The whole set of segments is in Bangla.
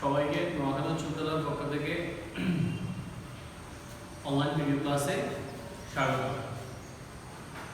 সবাইকে নোয়াখালী উচ্চ বিদ্যালয়ের পক্ষ থেকে অনলাইন ভিডিও ক্লাসে স্বাগত।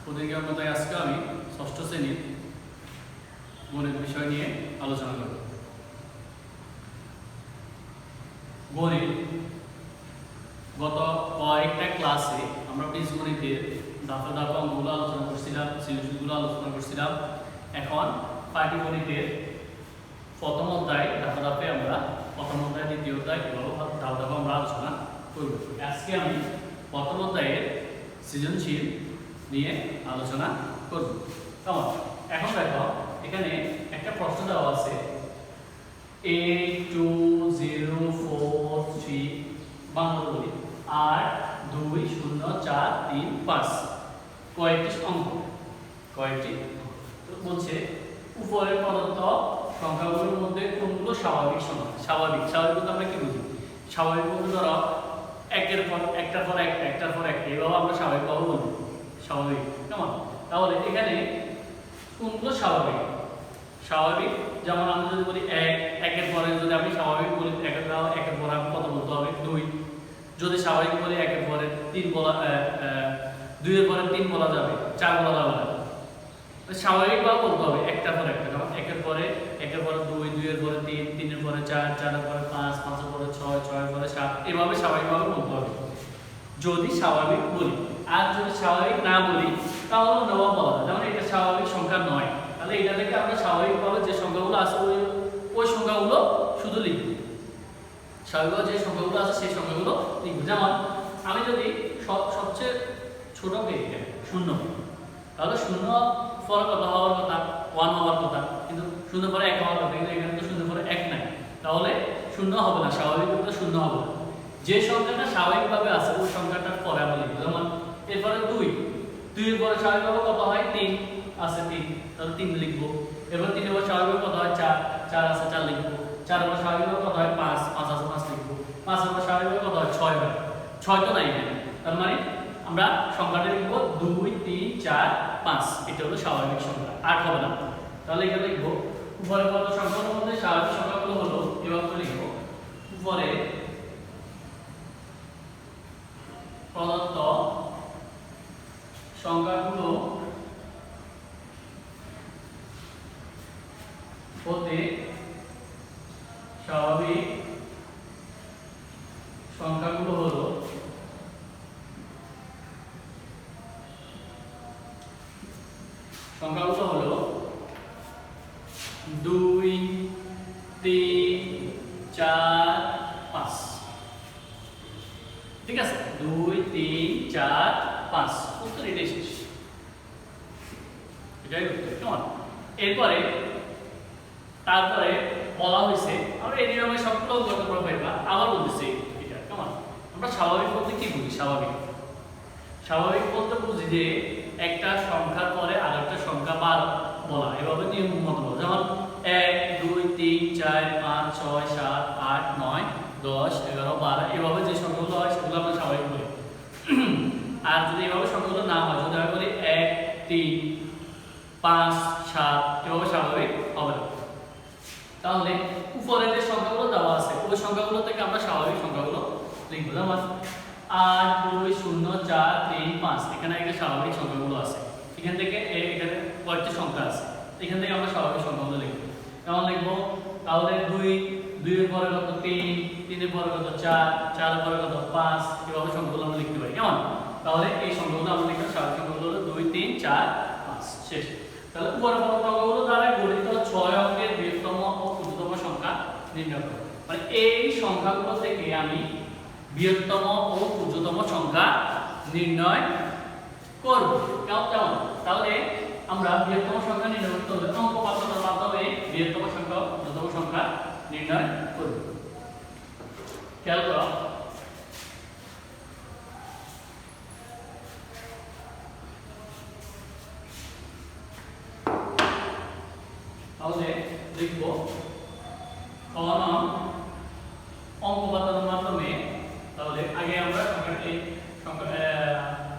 প্রতিজ্ঞার মতো আজকে আমি ষষ্ঠ শ্রেণীর গণিত বিষয় নিয়ে আলোচনা করব। গণিত গত কয়েকটা ক্লাসে আমরা বীজগণিতের ধাপে ধাপে অঙ্কগুলো আলোচনা করছিলাম, সৃজনশীলগুলো আলোচনা করছিলাম। এখন পাটিগণিতের প্রথম অধ্যায় ধাপে ধাপে আমরা প্রথম অধ্যায়, দ্বিতীয় অধ্যায় এভাবে ধাপে ধাপে আমরা আলোচনা করব। আজকে আমি প্রথম অধ্যায়ের সৃজনশীল নিয়ে আলোচনা করব। কেমন? এখন দেখো, এখানে একটা প্রশ্ন দেওয়া আছে 82043 বাংলা বলি 8 2 0 4 3 5 কয়টি অঙ্ক? বলছে উপরের প্রদত্ত সংখ্যাগুলোর মধ্যে কোনগুলো স্বাভাবিক সংখ্যা? স্বাভাবিক বলতে আমরা কি বুঝি? স্বাভাবিক বলতে ধরো একটার পর একটা এভাবে আমরা স্বাভাবিকভাবে বলবো স্বাভাবিক। কেমন? তাহলে এখানে কোনগুলো স্বাভাবিক? যেমন আমি যদি বলি একের পরে যদি আমি স্বাভাবিক বলি একের পরে আমি কত বলতে হবে? 2। যদি স্বাভাবিক বলি একের পরে 3 বলা, 2 এর পরে 3 বলা যাবে, 4 বলা যাবে না। স্বাভাবিকভাবে বলতে হবে একটার পর একটা। যেমন একের পরে 2, 2 এর পরে 3, 3 এর পরে 4, 4 এর পরে 5, 5 এর পরে 6, 6 এর পরে 7, এভাবে স্বাভাবিকভাবে বলতে হবে যদি স্বাভাবিক বলি। আর যদি স্বাভাবিক না বলি তাহলে নবাব বলা যায়। যেমন এটা স্বাভাবিক সংখ্যা নয়, তাহলে এটা থেকে আমরা স্বাভাবিকভাবে যে সংখ্যাগুলো আছে ওই সংখ্যাগুলো শুধু লিখব। স্বাভাবিকভাবে যে সংখ্যাগুলো আছে সেই সংখ্যাগুলো লিখব। যেমন আমি যদি সবচেয়ে ছোট পেয়ে 0, তাহলে 0 পরে কত হওয়ার কথা? 1 হওয়ার কথা, কিন্তু 0 পরে 1 হওয়ার কথা, কিন্তু এখানে তো 0 পরে 1 নাই, তাহলে 0 হবে না, স্বাভাবিকভাবে 0 হবে না। যে সংখ্যাটা স্বাভাবিকভাবে আছে ওই সংখ্যাটার পরে আমরা লিখব। যেমন এরপরে 2 এর পরে স্বাভাবিকভাবে কত হয়? 3 আছে, 3, তাহলে 3 লিখব। এরপর 3 এর পরে স্বাভাবিকভাবে কত হয়? 4 আছে, 4 লিখব। 4 এর পরে স্বাভাবিকভাবে কত হয়? 5 আছে, 5 লিখব। 5 এর পরে স্বাভাবিকভাবে কত হয়? 6 হয়। 6 তো নাই এখানে, তার মানে আমরা সংখ্যাটা লিখব 2 3 4 5। এটা হলো স্বাভাবিক সংখ্যা, 8 হবে না। তাহলে এখানে লিখব উপরে কত সংখ্যার মধ্যে স্বাভাবিক সংখ্যাগুলো হলো এভাবে লিখব। উপরে প্রদত্ত সংখ্যাগুলো হতে স্বাভাবিক সংখ্যাগুলো হলো 2 3 4 5। ঠিক আছে, 2 3 4 5 উত্তর এটাই শেষ। এটাই উত্তর। কেমন? এরপরে তারপরে বলা হয়েছে আমরা এই নিয়মে সবগুলো গত পাইবা। আবার বলতেছি এটা। কেমন? আমরা স্বাভাবিক বলতে কি বুঝি? স্বাভাবিক বলতে বুঝি যে একটা সংখ্যার পরে আরেকটা সংখ্যা বার বলা, এভাবে নিয়ম মতো বলা। যেমন 1 2 3 4 5 6 7 8 9 10 11 12 এভাবে যে সংখ্যাগুলো হয় সেগুলো আমরা স্বাভাবিক বলি। আর যদি এভাবে সংখ্যাগুলো না হয়, যদি আমি বলি 1 3 5 7 এভাবে স্বাভাবিক হবে না। তাহলে উপরে যে সংখ্যাগুলো দেওয়া আছে ওই সংখ্যাগুলো থেকে আমরা স্বাভাবিক সংখ্যাগুলো লিখব। যেমন 8 2 0 4 3 5 এখানে একটা স্বাভাবিক সংখ্যাগুলো আছে। এখান থেকে এখানে কয়েকটি সংখ্যা আছে, এখান থেকে আমরা স্বাভাবিক সংখ্যাগুলো লিখব। কেমন লিখব? তাহলে 2 এর পরে কত? 3 এর পরে কত? 4 এর পরে কত? 5 এভাবে সংখ্যাগুলো আমরা লিখতে পারি। কেমন? তাহলে এই সংখ্যাগুলো আমরা লিখব। স্বাভাবিক সংখ্যাগুলো হলো 2 3 4 5 শেষ। তাহলে উপরের সংখ্যাগুলো দ্বারা গঠিত 6 অঙ্কের বৃহত্তম ও ক্ষুদ্রতম সংখ্যা নির্ণয় করব। মানে এই সংখ্যাগুলো থেকে আমি বৃহত্তম ও ক্ষুদ্রতম সংখ্যা নির্ণয় করব। কেমন? তাহলে আমরা বৃহত্তম সংখ্যা নির্ণয় করতে হলে অঙ্ক পাঠ্যের মাধ্যমে বৃহত্তম সংখ্যা ক্ষুদ্রতম সংখ্যা নির্ণয় করব। খেয়াল করো, তাহলে লিখব অঙ্ক পাঠ্যের মাধ্যমে। তাহলে আগে আমরা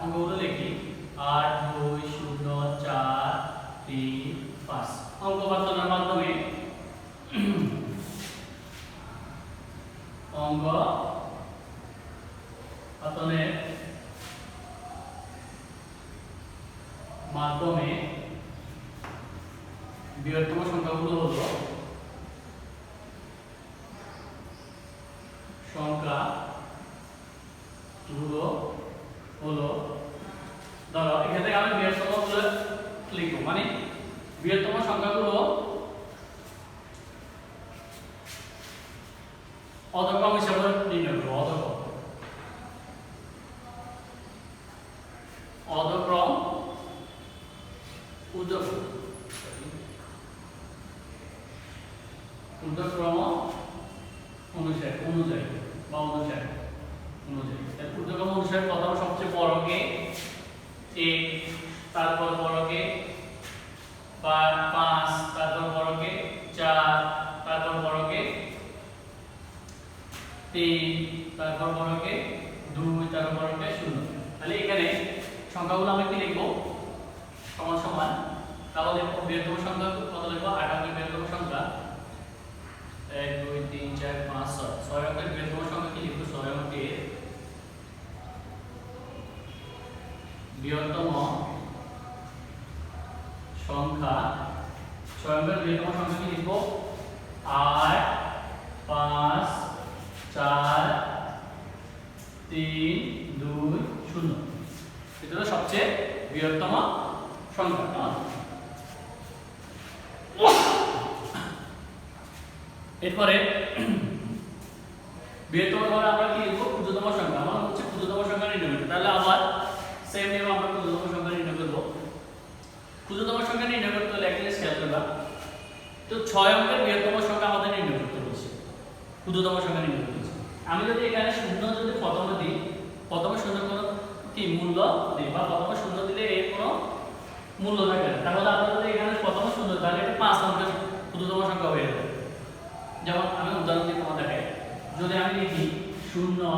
অঙ্কগুলো লিখি 8 2 0 4 3 5 অঙ্ক পাঠ্যের মাধ্যমে অঙ্ক পাতনের মাধ্যমে বৃহত্তম সংখ্যাগুলো হলো ধরো এখানে আমি বৃহত্তম গুলো লিখবো, মানে বৃহত্তম সংখ্যাগুলো অধক্রম হিসাবে নির্ণয় করবো। অধক্রম ঊর্ধ্বক্রম অনুসারে ঊর্ধ্বক্রম অনুসারে প্রথম সবচেয়ে বড় কে এ, তারপর বড় কে 5, তারপর বড় কে 4, তারপর বড় কে 3, তারপর বড় কে 2, তারপর বড় কে 0। তাহলে এখানে সংখ্যাগুলো আমি কি লিখবো সমান সমান। তাহলে বৃহত্তম সংখ্যা কত লিখবো? 8 অঙ্কের বৃহত্তম সংখ্যা 1 2 3 4 5 6। 6 অঙ্কের বৃহত্তম সংখ্যা কি লিখবো? 6 অঙ্কের বৃহত্তম সংখ্যা 6 অঙ্কের বৃহত্তম সংখ্যা কি লিখবো? 8 5 4 3 2 0। এটা হলো সবচেয়ে বৃহত্তম সংখ্যা। এরপরে বৃহত্তম ধরে আমরা কি লিখবো? ক্ষুদ্রতম সংখ্যা। আমরা হচ্ছে ক্ষুদ্রতম সংখ্যা নির্ণয় করতে, তাহলে আবার সেম নিয়মে আমরা ক্ষুদ্রতম সংখ্যা নির্ণয় করব। ক্ষুদ্রতম সংখ্যা নির্ণয় করতে হলে একটা জিনিস খেয়াল করবা, তো 6 অঙ্কের বৃহত্তম সংখ্যা আমাদের নির্ণয় করতে বলছে, ক্ষুদ্রতম সংখ্যা নির্ণয় করতে বলছে। আমি যদি এখানে শূন্য যদি প্রথমে দিই, প্রথমে শূন্য কোনো কি মূল্য দিই, বা প্রথমে শূন্য দিলে এর কোনো মূল্য থাকে না, তাহলে আমরা যদি এখানে প্রথমে শূন্য, তাহলে এটা 5 অঙ্কের ক্ষুদ্রতম সংখ্যা হয়ে যাবে। যেমন আমি উদাহরণ দিই তোমাদের, যদি আমি লিখি 0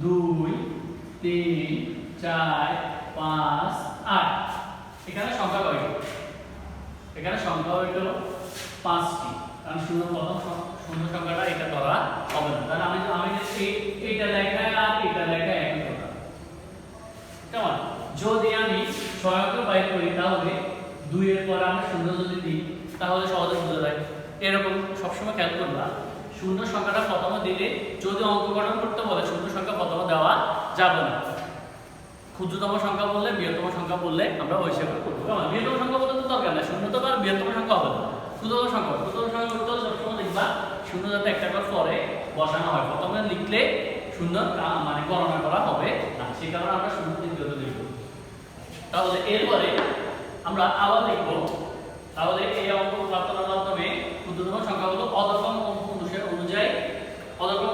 2 3 4 5 8, এখানে সংখ্যা কয়টি? এখানে সংখ্যা হইল 5টি, কারণ প্রথম শূন্য সংখ্যাটা এটা ধরা হবে না। তাহলে আমি এইটা লেখা আর এটা লেখা একই কথা। কেমন? যদি আমি 6 অঙ্ক বাইর করি, তাহলে 2 এর পর আমরা শূন্য যদি দিই, তাহলে সহজে বোঝা যায়। এরকম সবসময় খেয়াল করবা, শূন্য সংখ্যাটা প্রথমে দিলে যদি অঙ্ক গঠন করতে বলে শূন্য সংখ্যা প্রথমে দেওয়া যাবে না। ক্ষুদ্রতম সংখ্যা বললে, বৃহত্তম সংখ্যা বললে আমরা ওই হিসাবে করবো। কেমন? বৃহত্তম সংখ্যা বলতে তো দরকার নাই, শূন্য তো আর বৃহত্তম সংখ্যা হবে না। ক্ষুদ্রতম সংখ্যা করতে হলে সবসময় দেখবা শূন্য যাতে একটা করে পরে বসানো হয়, প্রথমে লিখলে শূন্য মানে গণনা করা হবে না, সেই কারণে আমরা শূন্য দ্বিতীয়ত লিখব। তাহলে এরপরে আমরা আবার লিখব, তাহলে এই অঙ্ক প্রার্থনার মাধ্যমে ক্ষুদ্রতম সংখ্যাগুলো অধক্রম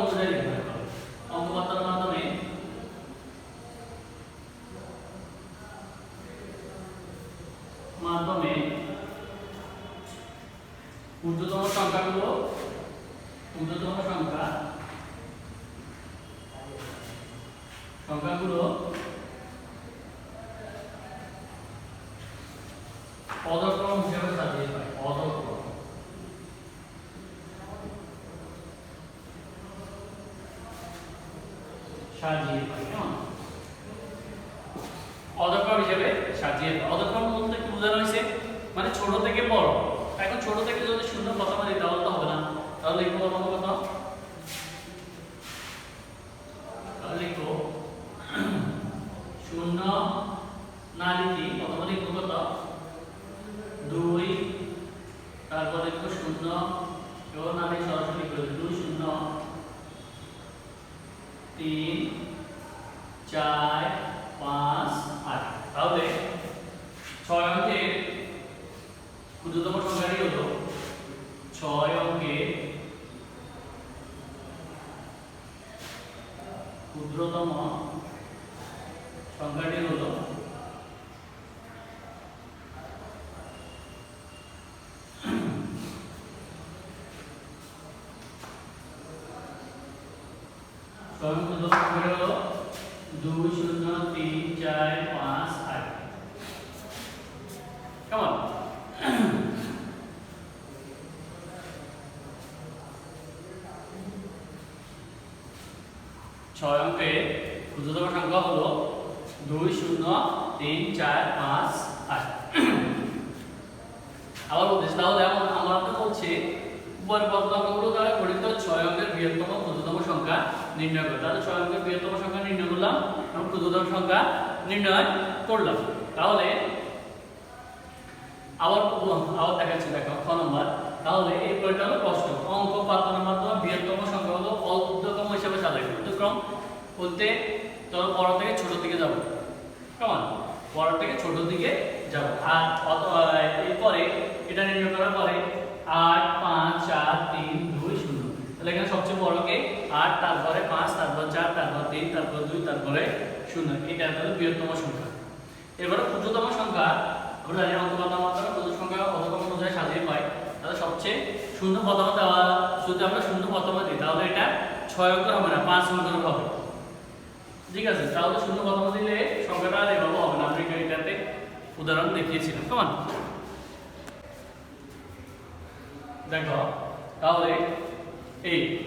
অনুযায়ী লিখতে হবে। অঙ্ক প্রার্থনার মাধ্যমে ক্ষুদ্রতম সংখ্যাগুলো অধক্রম হিসেবে সাজিয়ে পাই। অধক্রম সাজিয়ে পাই। কেমন? অধক্রম হিসেবে সাজিয়ে পাই। অধক্রম বলতে কি বোঝানো হয়েছে? মানে ছোট থেকে বড়। এখন ছোট থেকে যদি শূন্য প্রথমে দিই তাহলে তো হবে না, তাহলে লিখবো প্রথম কথা, তাহলে লিখবো শূন্য না লিখি প্রথমে লিখবো কত? 2, তারপর লিখবো শূন্য, কেউ না লিখে সরাসরি লিখবো 2 0 3 4 5 8। তাহলে 6 অঙ্কের ক্ষুদ্রতম সংখ্যাটি হলো 6 অঙ্কের ক্ষুদ্রতম সংখ্যাটি হলো 2 0 3 4 5 8। কেমন? 6 অঙ্কের ক্ষুদ্রতম সংখ্যা হলো 2 0 3 4 5 8। আবার বলতেছি, তাহলে আমরা বলছি উপরের পদগুলো দ্বারা গঠিত 6 অঙ্কের বৃহত্তম ক্ষুদ্রতম সংখ্যা নির্ণয় করো। তাহলে 6 অঙ্কের বৃহত্তম সংখ্যা নির্ণয় করলাম এবং ক্ষুদ্রতম সংখ্যা নির্ণয় করলাম। তাহলে আবার দেখাচ্ছি, দেখো খ নম্বর। তাহলে এই পয়েন্টটা হলো প্রশ্ন, অঙ্ক পাতানোর মাধ্যমে বৃহত্তম সংখ্যা হলো ঊর্ধ্বক্রম হিসেবে সাজাই। ঊর্ধ্বক্রম বলতে ধরো বড় থেকে ছোট দিকে যাব, কেমন, বড় থেকে ছোট দিকে যাব। আর এরপরে এটা নির্ণয় করার পরে 8 5 4 3 2 0, তাহলে এখানে সবচেয়ে বড়কে 8, তারপরে 5, তারপর 4, তারপর 3, তারপর 2, তারপরে 0। এটা হলো বৃহত্তম সংখ্যা। এবারে ক্ষুদ্রতম সংখ্যা আমরা জানি অঙ্ক পাতানোর মাধ্যমে ক্ষুদ্র সংখ্যা অধকর্ণ অনুযায়ী সাজিয়ে পাই। তাহলে সবচেয়ে শূন্য প্রথমে দেওয়া, যদি আমরা শূন্য প্রথমে দিই তাহলে এটা 6 অঙ্কের হবে না, 5 অঙ্কের হবে। ঠিক আছে, তাহলে শূন্য প্রথমে দিলে সংখ্যাটা আর এভাবে হবে না। আমরা এটাতে উদাহরণ দেখিয়েছিলাম, কেমন। দেখো তাহলে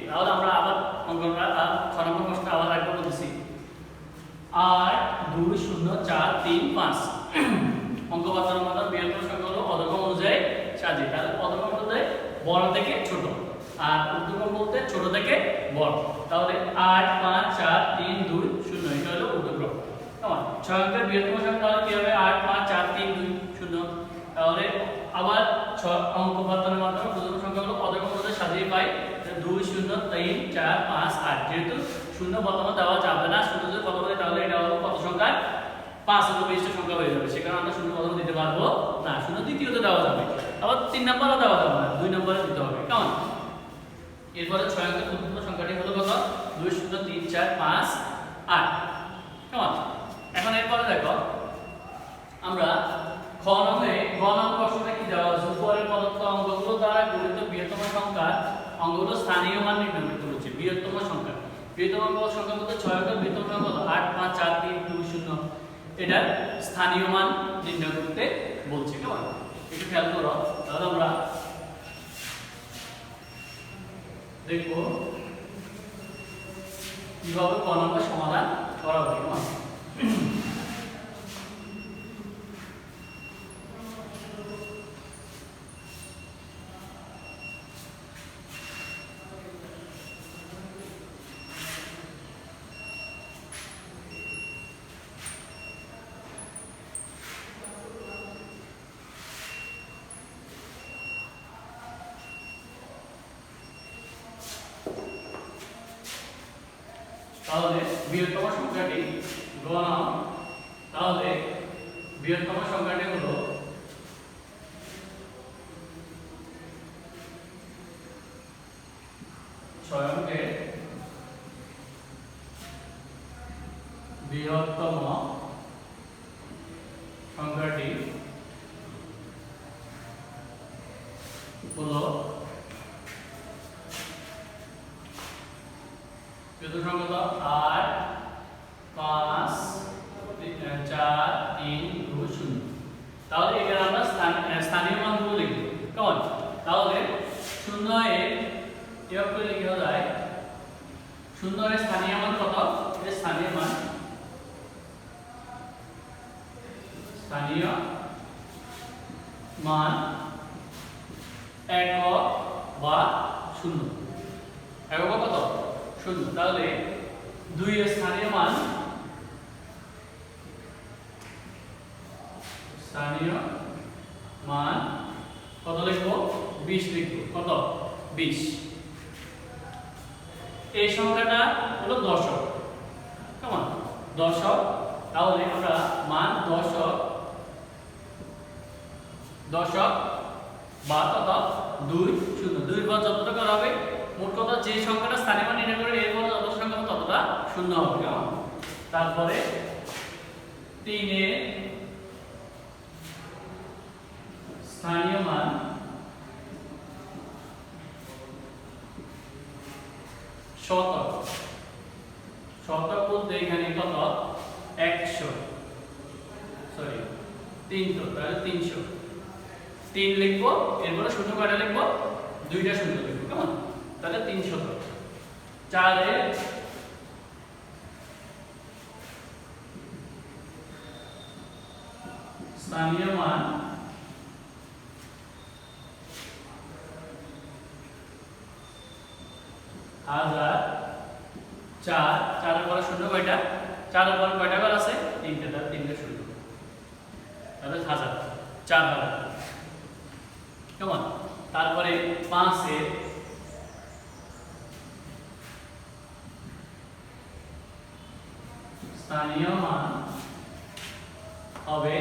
তাহলে আমরা আবার অঙ্কটা 6 নম্বর প্রশ্ন আবার একবার বলতেছি। 8 2 0 4 3 5 অঙ্ক পাতানোর মাধ্যমে বৃহত্তম সংখ্যা হলো অধক্রম অনুযায়ী সাজিয়ে। তাহলে অধক্রম বলতে বড় থেকে ছোট, আর ঊর্ধ্বক্রম বলতে ছোট থেকে বড়। তাহলে 8 5 4 3 2 0, এটা হলো ঊর্ধ্বক্রম। কেমন, 6 অঙ্কের বৃহত্তম সংখ্যা তাহলে কি হবে? 8 5 4 3 2 0। তাহলে আবার অঙ্ক পাতানোর মাধ্যমে ক্ষুদ্রতম সংখ্যাগুলো অধক্রম অনুযায়ী সাজিয়ে পাই। 2 0 3 4 5 8, যেহেতু শূন্য প্রথমে দেওয়া যাবে না, শূন্য যদি প্রথমে দেয় তাহলে এটা হলো কত সংখ্যা? 5 অথবা 20 সংখ্যা হয়ে যাবে। সেখানে আমরা শূন্য প্রথমে দিতে পারবো না, শূন্য দ্বিতীয়তে দেওয়া যাবে, আবার 3 নম্বরও দেওয়া যাবে না, 2 নম্বরে দিতে হবে, কেমন। এরপরে 6 অঙ্কের ক্ষুদ্রতম সংখ্যাটি হলো কত? 2 0 3 4 5 8, কেমন। এখন এরপরে দেখো আমরা খ নম্বর প্রশ্নটা কি দেওয়া আছে? উপরের প্রদত্ত অঙ্কগুলো দ্বারা গঠিত বৃহত্তম সংখ্যা অঙ্কগুলো স্থানীয় মান নির্ণয় করতে বলছে। বৃহত্তম সংখ্যা সংখ্যা বলতে 6 অঙ্কের বৃহত্তম সংখ্যা কত? 8 5 4 3 2 0, এটার স্থানীয় মান নির্ণয় করতে বলছে, কেমন। একটু খেয়াল করো, তাহলে আমরা দেখবো কিভাবে ক নম্বর সমাধান করা হবে, কেমন। তাহলে বৃহত্তম সংখ্যাটি গণনা, তাহলে বৃহত্তম সংখ্যাটি হলো বৃহত্তম সংখ্যাটি হলো বৃহত্তম সংখ্যা 8 5 4 3 2 0। তাহলে এখানে আমরা স্থানীয় মানগুলো লিখব, কেমন। তাহলে 0 এর এভাবে লিখা যায়, 0 এর স্থানীয় মান কত? এর স্থানীয় মান একক বা শূন্য। একক কত? শূন্য। তাহলে 2 এর স্থানীয় মান কত লিখবো? 20 লিখবো। কত? 20। এই সংখ্যাটা হলো দশক, কেমন, দশক। তাহলে আমরা মান দশক বা কত? 2 0, 2 এর পর যতটা করা হবে, মোট কথা যে সংখ্যাটা স্থানীয় মান নির্ণয় করে এর পর যত সংখ্যা ততটা শূন্য হবে, কেমন। তারপরে 3 এর স্থানীয় মান শতক। শতক বলতে এখানে কত? 100, সরি 300, তাহলে 300। 3 লিখবো, এরপরে শূন্য কয়টা লিখবো? 2টা শূন্য লিখবো, কেমন। তাহলে 300। 4 এর স্থানীয় মান হাজার চার, চারের পরে শূন্য কয়টা? চারের পরে কয়টা ঘর আছে? তিনটে, তার তিনটে শূন্য, তাহলে হাজার, 4000। কেমন? তারপরে 5-এর স্থানীয় মান হবে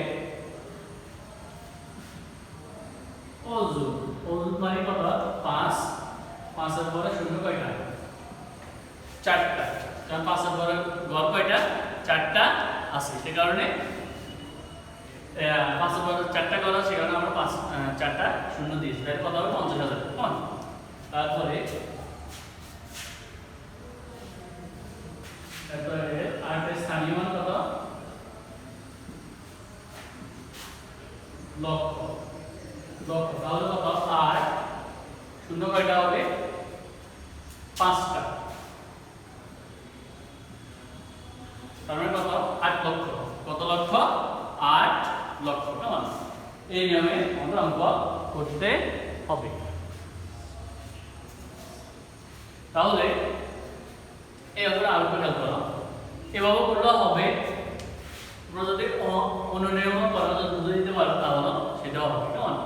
অযুত। অযুত মানে কত? 5, 5-এর পরে শূন্য কয়টা? 4টা, কারণ 5-এর পরে ঘর কয়টা? 4টা আছে, সে কারণে 5-এর পরে 4টা ঘর আছে, সে কারণে আমরা 4টা শূন্য দিয়েছি, তাহলে কত হবে? 50,000। কেমন? তারপরে আরেকটা স্থানীয় মান কত? লক্ষ। লক্ষ তাহলে কত? 8, শূন্য কয়টা হবে? 5টা, তার মানে কত? 8 লক্ষ। কত লক্ষ? 8 লক্ষ। কেমন? এই নিয়মে আমাদের অঙ্ক করতে হবে। তাহলে এই অঙ্কটা আরো খেয়াল করো, এভাবে করলেও হবে। তোমরা যদি অন্য নিয়ম করো, বুঝে দিতে পারো, তাহলে সেটাও হবে। কেমন?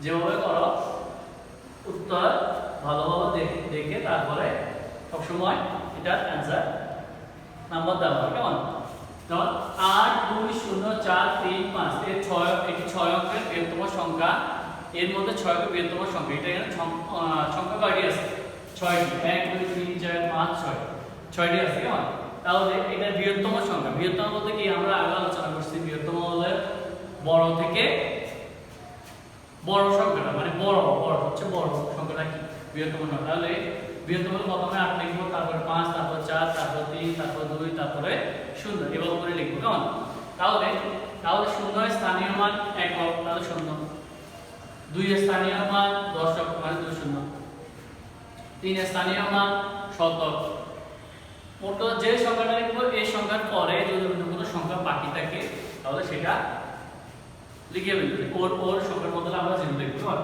যেভাবে করো উত্তর ভালোভাবে দেখে তারপরে সবসময় এটার অ্যান্সার নাম্বার দেওয়া হবে। কেমন? যেমন 8, 2, 0, 4, 3, 5, এর 6, এটি 6 অঙ্কের বৃহত্তম সংখ্যা। এর মধ্যে 6 কে বৃহত্তম সংখ্যা, এটা এখানে সংখ্যা কয়টি আছে? 6টি। 1, 2, 3, 4, 5, 6, 6টি আছে। কেমন? তাহলে এটা বৃহত্তম সংখ্যা। বৃহত্তম বলতে কি? আমরা আগে আলোচনা করছি, বৃহত্তম হলে বড় থেকে বড় সংখ্যাটা, মানে বড় হচ্ছে বড় সংখ্যাটা কি? বৃহত্তম সংখ্যা। তাহলে বৃহত্তম হলে প্রথমে 8 লিখবো, তারপর 5, তারপর 4, তারপর 3, তারপর 2, তারপরে 0, এভাবে করে লিখবো। কেমন? তাহলে 0 এর স্থানীয় মান একক, তাহলে 0। 2 এর স্থানীয় মান দশক, মানে 2 0। 3 এর স্থানীয় মান শতক। মোট যে সংখ্যাটা লিখবো, এই সংখ্যার পরে যদি অন্য কোনো সংখ্যা বাকি থাকে তাহলে সেটা লিখে ফেলবে। ওর সংখ্যার বদলে আমরা 0 লিখবো। কেমন?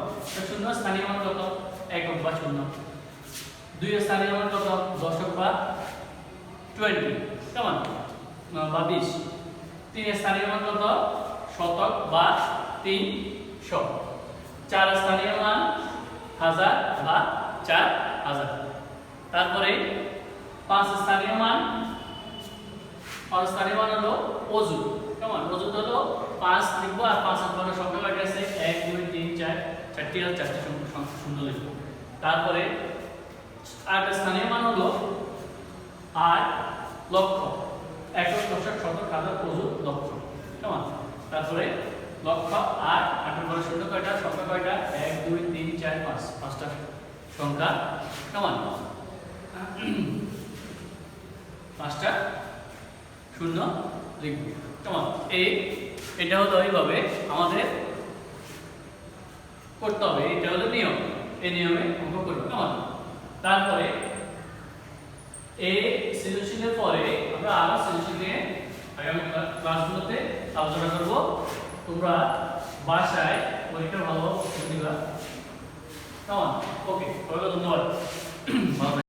0 এর স্থানীয় মান কত? একক বা 0। 2 এর স্থানীয় মান কত? দশক বা 20। কেমন? বা 20। 3 এর স্থানীয় মান কত? শতক বা 300। 4 এর স্থানীয় মান হাজার বা 4000। তারপরে 5 এর স্থানীয় মান, হলো অযুত। কেমন? অযুত হলো 5 লিখবো, আর 5 এর পরে সংখ্যা কয়টা আছে? 1, 2, 3, 4, 4টি আর 4টি শূন্য লিখবো। তারপরে 8 এর স্থানীয় মান হলো 8 লক্ষ। একক, দশক, শতক, হাজার, অযুত, লক্ষ। কেমন? তারপরে লক্ষ 8, 8 এর পরে শূন্য কয়টা? সংখ্যা কয়টা? 1, 2, 3, 4, 5, 5টা সংখ্যা। কেমন? 5টা শূন্য লিখবো। কেমন? এটা হলো এইভাবে আমাদের করতে হবে। এটা হলো নিয়ম, এই নিয়মে অঙ্ক করবো। কেমন? তারপরে এই সৃজনশীলের পরে আমরা আরো সৃজনশীল নিয়ে আগামী ক্লাসগুলোতে আলোচনা করব। তোমরা বাসায় পরীক্ষা ভালোভাবে দিবা। কেমন? ওকে, সবাইকে ধন্যবাদ।